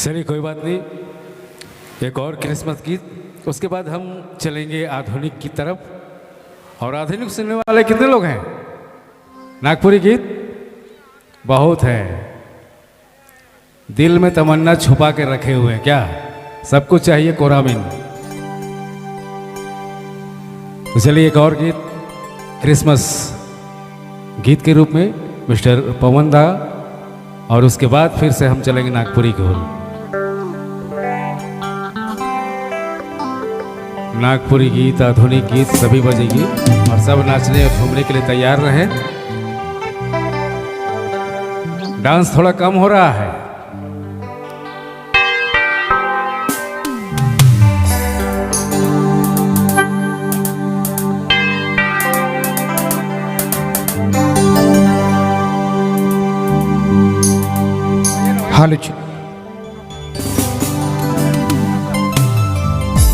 चलिए कोई बात नहीं, एक और क्रिसमस गीत, उसके बाद हम चलेंगे आधुनिक की तरफ। और आधुनिक सुनने वाले कितने लोग हैं? नागपुरी गीत बहुत है, दिल में तमन्ना छुपा के रखे हुए हैं क्या? सबको चाहिए कोरामिन। तो चलिए एक और गीत क्रिसमस गीत के रूप में मिस्टर पवन दा, और उसके बाद फिर से हम चलेंगे नागपुरी की ओर। नागपुरी गीत, आधुनिक गीत सभी बजेगी और सब नाचने और झूमने के लिए तैयार रहें। डांस थोड़ा कम हो रहा है।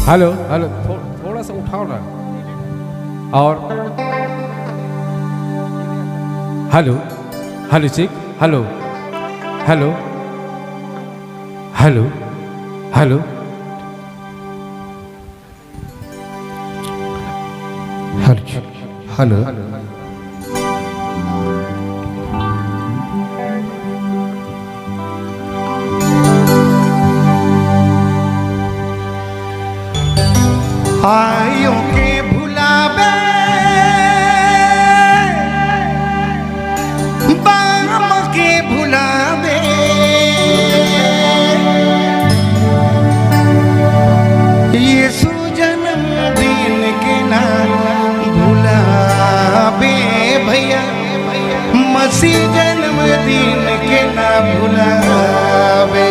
हेलो हेलो, थोड़ा सा उठाओ ना। और हेलो हेलो चिक, hello hello hello hello hello hello. आइयों के भुलावे बाम के भुलावे, यीशु जन्मदिन के ना भुलावे भैया, मसीह जन्मदिन के ना भुलावे।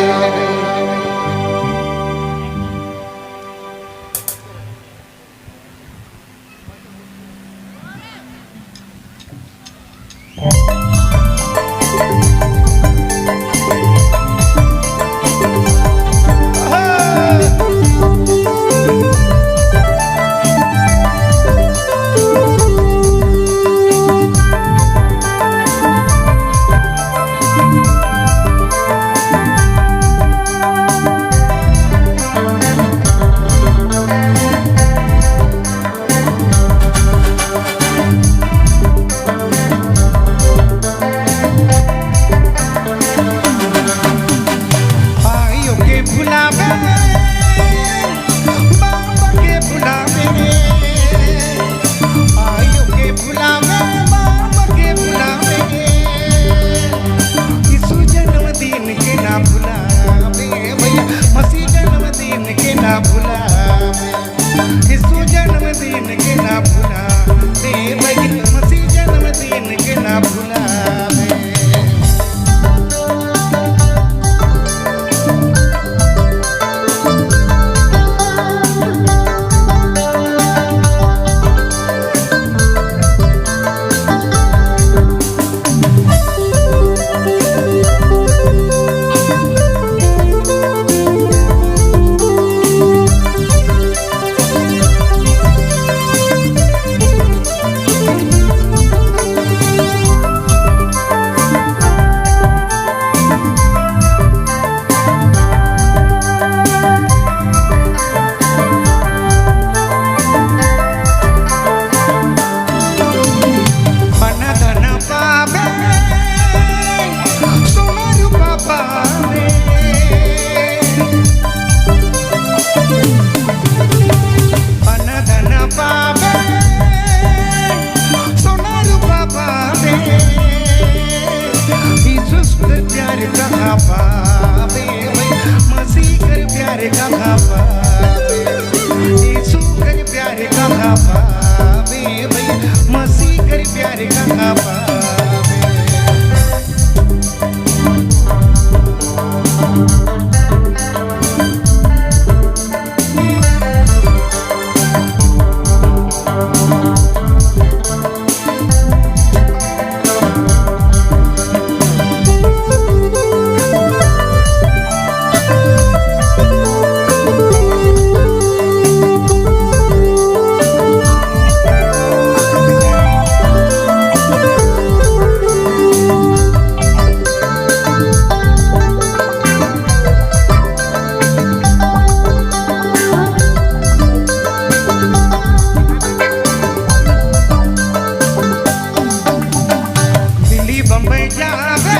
बम्बई जावे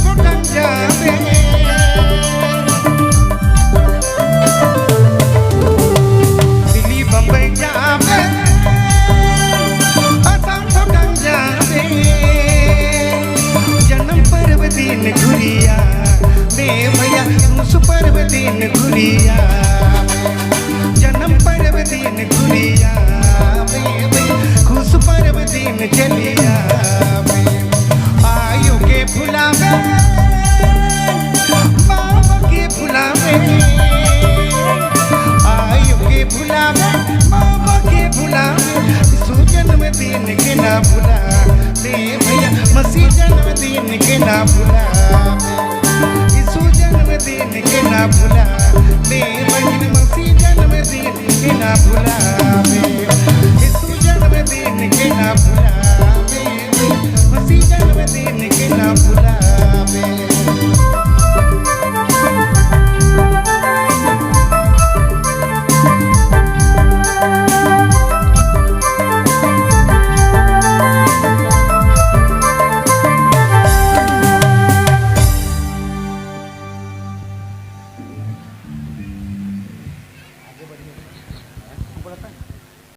भूटान जावे दिल्ली बम्बई जावे भूटान जावे जन्म पर्व दिन घुरिया भैया रूस पर्व दिन घुरिया जन्म पर्व दिन घुरिया खुश पर्व दिन चलिया आयु के भुलावे बाबा के भुलावे आयु के भुलावे बाबा के भुलावे जन्म दिन के ना भुला भैया मसीह जन्मदिन के ना भुला जन्मदिन के ना भुला बहन मसीह जन्मदिन के ना भुला